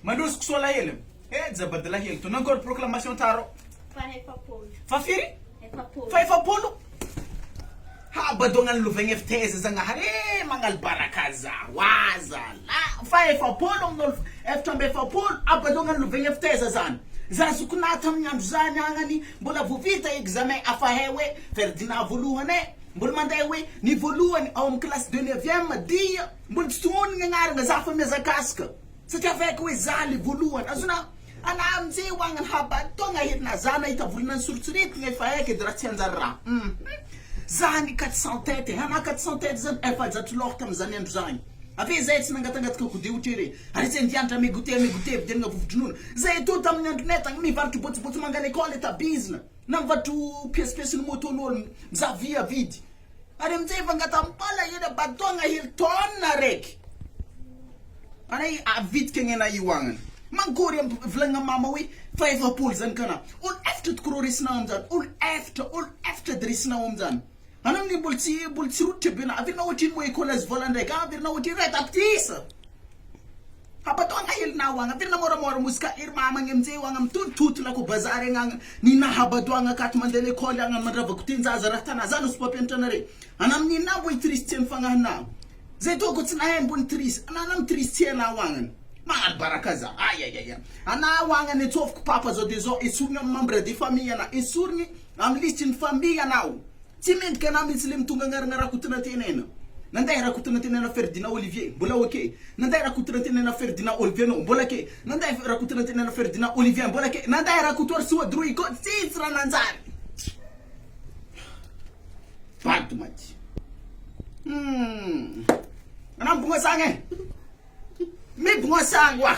Mandus kusola hele. Zabadala hele. Tu não gosto proclamação taro. Fafiri? Polo. Ha badongan luveng FTS zanga hare mangal barakaza waza la polo ngol FTB polo abadongan luveng FTS zan. Zasukuna tam nyam zanyangani bola vuvita examen afahewe Ferdinand voluhane. Mbul mandewe ni voluan om classe de 9e dia mbul stun ngar nga zafa meza kaska sa ta fek we zali voluan azuna ana amzi wangan haba tonga hitna zana ita vulnan surtsurit ngai fa yake dratien zarra zani 400 tete hana 400 tete zan efa zat lochtam zani anduzani afi zait nangatangat ko diutire ari sendianta mi gute den nga vuvtunun zai to tam nyandneta mi vartu bot mangale kole ta business nam vatu pies no motonol mzavia vidi ari mzeva ngatampala yeda badonga hilton na rek ani a vit kengena yiwangan mangori vlanga mama we 5 pools en kana ul after kroris na umzan ul after dris na umzan anam ni bulti rutte bina avina wotin mo ikolas volande ka avina wotin ret aptisa habatonga hil na wanga virna mora muska irma mangemze wanga mtutut la ko bazare nganga ni na habatonga katmandele khola nganga madava kutinza zaratana zanu spopentanare anam ni na boy tristien fanga na zeto ko tsina hen bon trist anam tristien na wanga ma barakaza ayayaya ana wanga ne tof papa zo dezo isurni membre de famille na isurni am listin famille na timid kana muslim tunga ngara kutuna tenena nanda era kutuna tenena Ferdinand Olivier bola oke nanda era kutuna tenena Ferdinand Olivier no bola ke nanda era kutuna tenena Ferdinand Olivier bola ke nanda era kutor suwa drui ko tsitra nanzari Pas mati ana bunga sange mi bunga sangwa